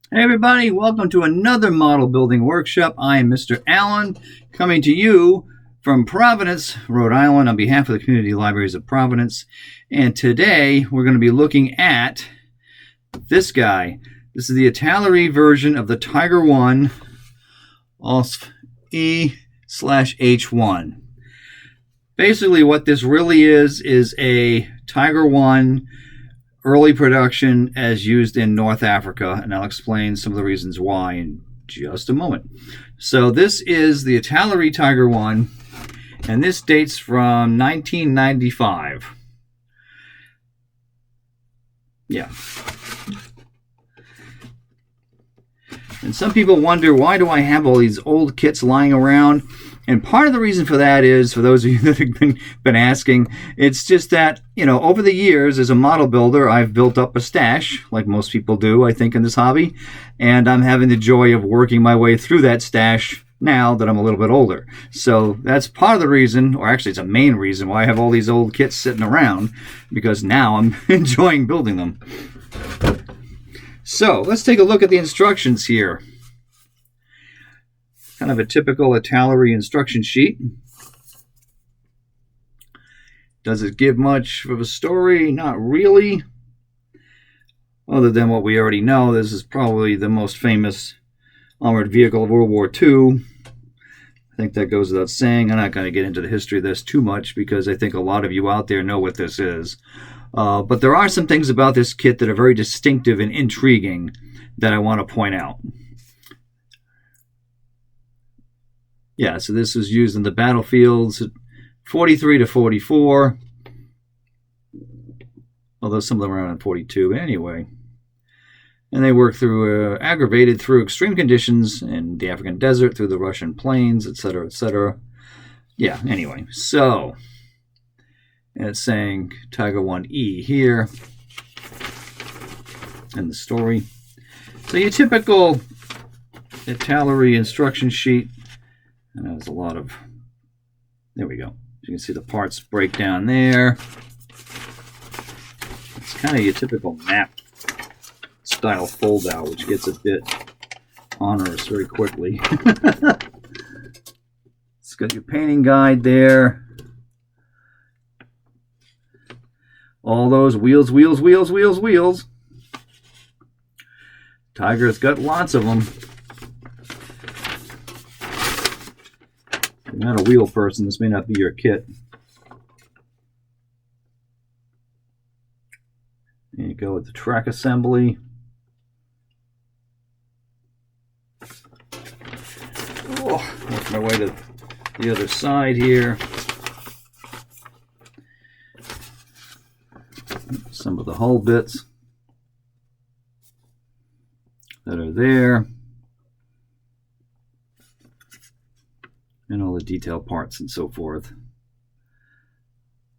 Hey everybody, welcome to another model building workshop. I am Mr. Allen, coming to you from Providence, Rhode Island, on behalf of the Community Libraries of Providence. And today we're going to be looking at this guy. This is the Italeri version of the Tiger I Ausf E/H1. Basically what this really is a Tiger I early production as used in North Africa, and I'll explain some of the reasons why in just a moment. So this is the Italeri Tiger I, and this dates from 1995. Yeah. And some people wonder, why do I have all these old kits lying around? And part of the reason for that is, for those of you that have been asking, it's just that, over the years as a model builder, I've built up a stash, like most people do, I think, in this hobby. And I'm having the joy of working my way through that stash now that I'm a little bit older. So that's part of the reason, or actually it's a main reason, why I have all these old kits sitting around, because now I'm enjoying building them. So let's take a look at the instructions here. Kind of a typical Italeri instruction sheet. Does it give much of a story? Not really. Other than what we already know, this is probably the most famous armored vehicle of World War II. I think that goes without saying. I'm not going to get into the history of this too much because I think a lot of you out there know what this is. But there are some things about this kit that are very distinctive and intriguing that I want to point out. Yeah, so this was used in the battlefields 43 to 44, although some of them are around 42 anyway. And they worked through, aggravated through extreme conditions in the African desert, through the Russian plains, etc., etc. Yeah, anyway, so, and it's saying Tiger I here in the story. So your typical Italeri instruction sheet. And there's a lot of, there we go. You can see the parts break down there. It's kind of your typical map style fold out, which gets a bit onerous very quickly. It's got your painting guide there. All those wheels, wheels, wheels, wheels, wheels. Tiger's got lots of them. If you're not a wheel person, this may not be your kit. There you go with the track assembly. Oh, work my way to the other side here. Some of the hull bits that are there. And all the detail parts and so forth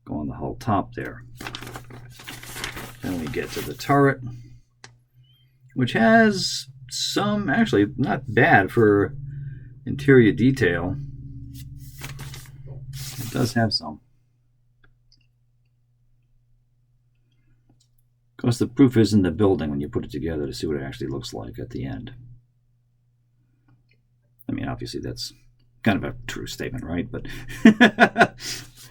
go on the hull top there. Then we get to the turret, which has some, actually not bad for interior detail. It does have some. Of course, the proof is in the building when you put it together to see what it actually looks like at the end. I mean, obviously that's kind of a true statement, right? But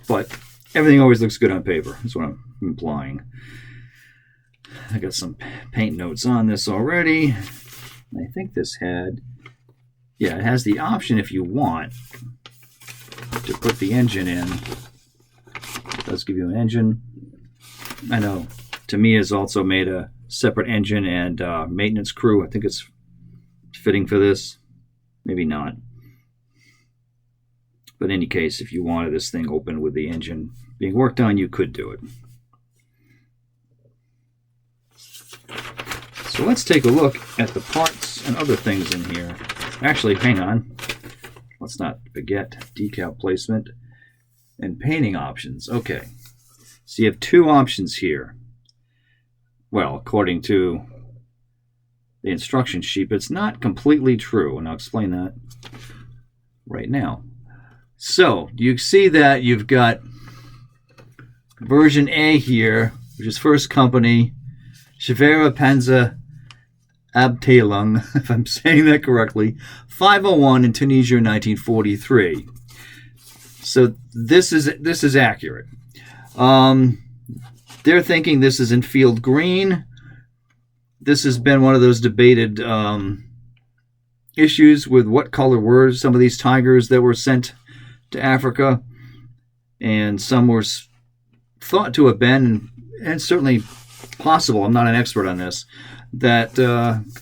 but everything always looks good on paper. That's what I'm implying. I got some paint notes on this already. I think this had, yeah, it has the option if you want to put the engine in. It does give you an engine. I know Tamiya has also made a separate engine and maintenance crew. I think it's fitting for this. Maybe not. But in any case, if you wanted this thing open with the engine being worked on, you could do it. So let's take a look at the parts and other things in here. Actually, hang on. Let's not forget decal placement and painting options. Okay. So you have two options here. Well, according to the instruction sheet, but it's not completely true, and I'll explain that right now. So, do you see that you've got version A here, which is first company, Schwere Panzer Abteilung, if I'm saying that correctly, 501 in Tunisia in 1943. So this is accurate. They're thinking this is in field green. This has been one of those debated issues with what color were some of these tigers that were sent to Africa. And some were thought to have been, and it's certainly possible, I'm not an expert on this, that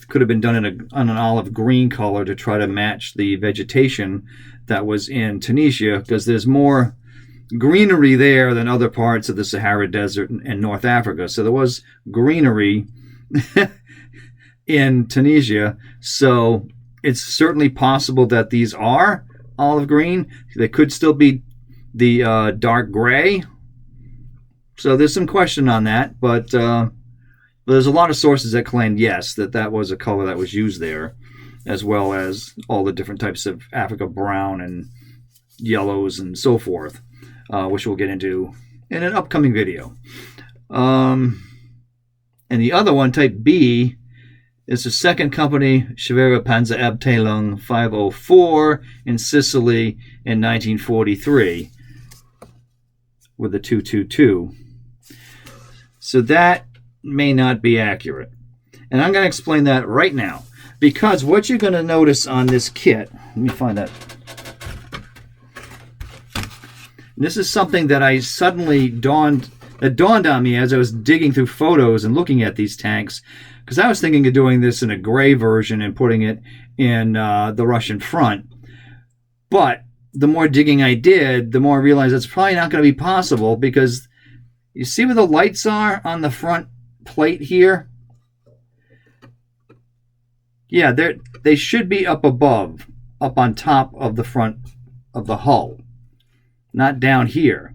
could have been done in an olive green color to try to match the vegetation that was in Tunisia, because there's more greenery there than other parts of the Sahara Desert and North Africa. So there was greenery in Tunisia. So it's certainly possible that these are olive green. They could still be the dark gray. So there's some question on that, but there's a lot of sources that claim, yes, that was a color that was used there, as well as all the different types of Africa brown and yellows and so forth, which we'll get into in an upcoming video. And the other one, type B, is the second company, Schwere Panzer Abteilung 504 in Sicily in 1943 with the 222. So that may not be accurate. And I'm going to explain that right now. Because what you're going to notice on this kit, let me find that. This is something that I suddenly dawned on me as I was digging through photos and looking at these tanks, because I was thinking of doing this in a gray version and putting it in the Russian front. But the more digging I did, the more I realized it's probably not going to be possible, because you see where the lights are on the front plate here? Yeah, they should be up above, up on top of the front of the hull, not down here.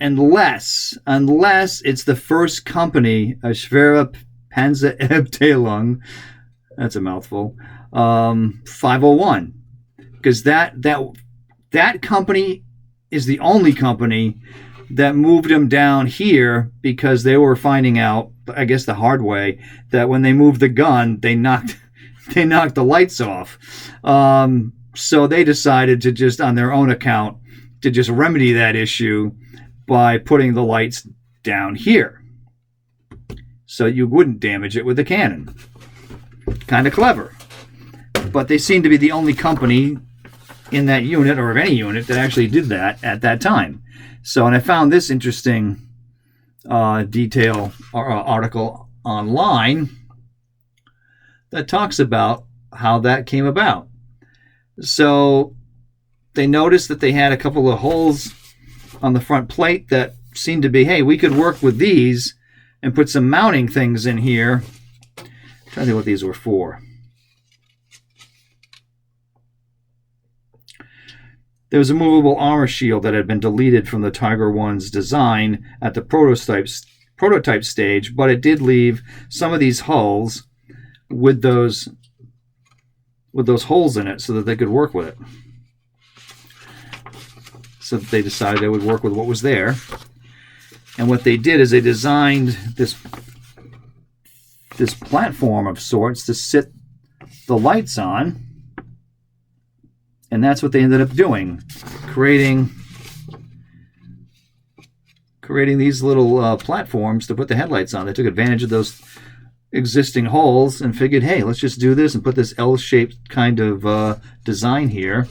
Unless it's the first company, Schwere Panzer Abteilung, that's a mouthful, 501, because that company is the only company that moved them down here, because they were finding out, I guess the hard way, that when they moved the gun, they knocked the lights off. So they decided to just, on their own account, to just remedy that issue by putting the lights down here, so you wouldn't damage it with the cannon. Kind of clever. But they seem to be the only company in that unit, or of any unit, that actually did that at that time. So, and I found this interesting detail or article online that talks about how that came about. So they noticed that they had a couple of holes on the front plate that seemed to be, hey, we could work with these and put some mounting things in here. I'm trying to think what these were for. There was a movable armor shield that had been deleted from the Tiger I's design at the prototype stage, but it did leave some of these hulls with those holes in it so that they could work with it. So they decided they would work with what was there. And what they did is they designed this platform of sorts to sit the lights on. And that's what they ended up doing, creating these little platforms to put the headlights on. They took advantage of those existing holes and figured, hey, let's just do this and put this L-shaped kind of design here,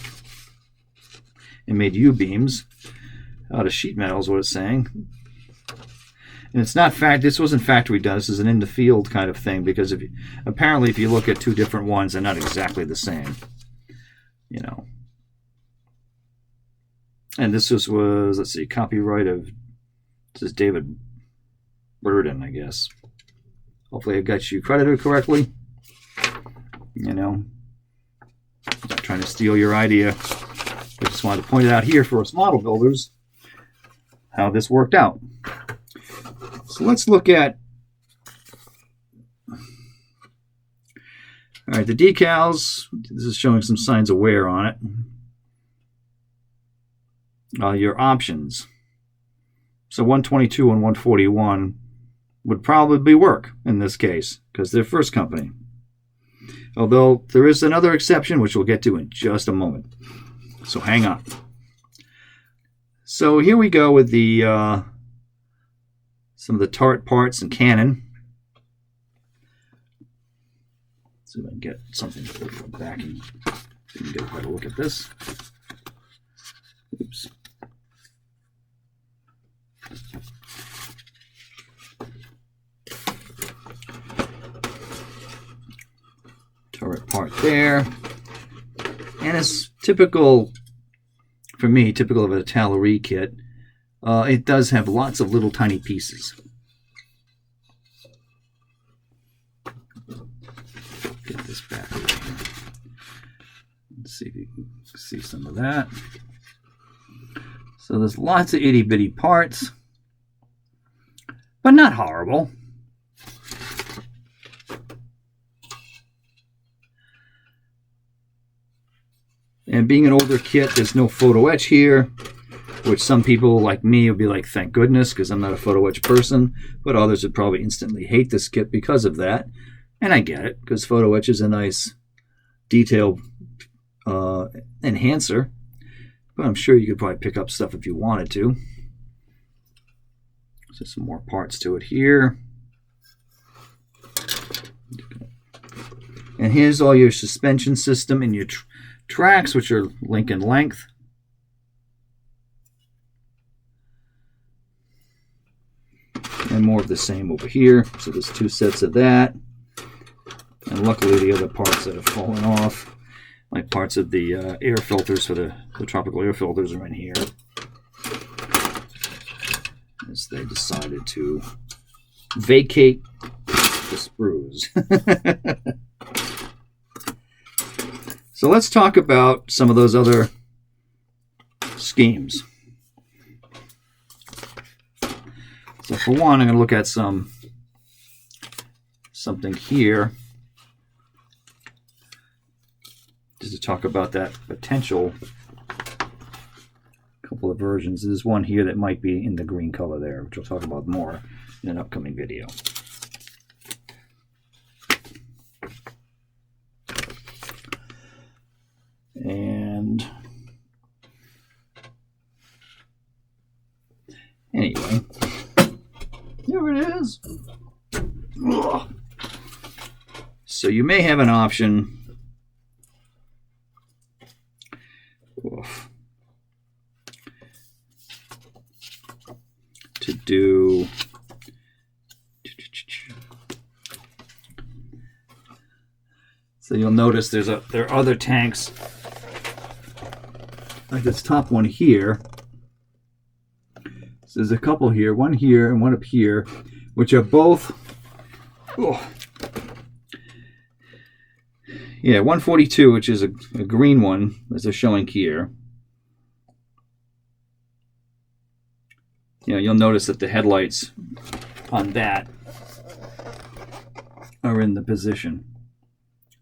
and made U-beams out of sheet metal is what it's saying. And it's not this wasn't factory done. This is an in the field kind of thing, because apparently if you look at two different ones, they're not exactly the same. You know. And this was, let's see, copyright of, this is David Burden, I guess. Hopefully I got you credited correctly. You know, I'm not trying to steal your idea. I just wanted to point it out here for us model builders, how this worked out. So let's look at, all right, the decals. This is showing some signs of wear on it. Your options. So 122 and 141 would probably work in this case because they're first company. Although there is another exception, which we'll get to in just a moment. So hang on. So here we go with the some of the turret parts and cannon. See if I can get something back and you can get a better look at this. Oops. Turret part there. And it's typical, for me, typical of an Italeri kit. It does have lots of little tiny pieces. Get this back over here. Let's see if you can see some of that. So there's lots of itty bitty parts, but not horrible. And being an older kit, there's no photo etch here, which some people like me will be like, thank goodness, because I'm not a photo etch person, but others would probably instantly hate this kit because of that. And I get it, because photo etch is a nice detail enhancer, but I'm sure you could probably pick up stuff if you wanted to. So some more parts to it here. And here's all your suspension system and your tracks, which are link and length. And more of the same over here. So there's two sets of that. And luckily the other parts that have fallen off, like parts of the air filters for the tropical air filters, are in here. As they decided to vacate the sprues. So let's talk about some of those other schemes. So for one, I'm going to look at something here just to talk about that potential couple of versions. There's one here that might be in the green color there, which we'll talk about more in an upcoming video. And anyway, there it is. Ugh. So you may have an option to do so you'll notice there are other tanks like this top one here. So there's a couple here, one here and one up here, which are both 142, which is a green one, as they're showing here. You'll notice that the headlights on that are in the position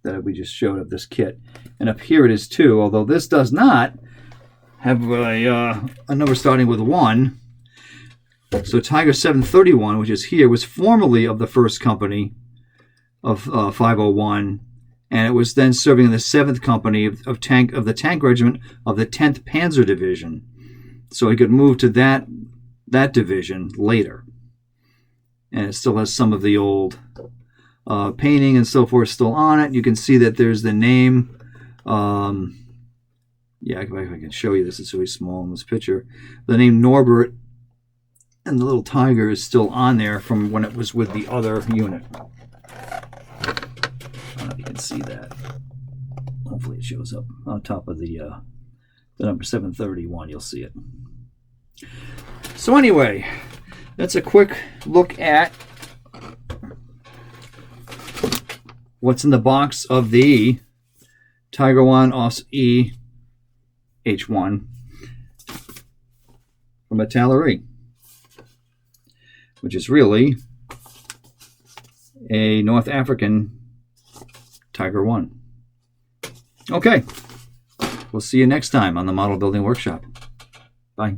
that we just showed of this kit. And up here it is too, although this does not have a number starting with 1. So Tiger 731, which is here, was formerly of the first company of 501, and it was then serving in the 7th company of the tank regiment of the 10th Panzer Division. So he could move to that division later. And it still has some of the old painting and so forth still on it. You can see that there's the name. If I can show you this, it's really small in this picture. The name Norbert and the little tiger is still on there from when it was with the other unit. I don't know if you can see that. Hopefully it shows up on top of the number 731. You'll see it. So anyway, that's a quick look at what's in the box of the Tiger I Ausf E H1 from Italeri, which is really a North African Tiger I. Okay, we'll see you next time on the Model Building Workshop. Bye.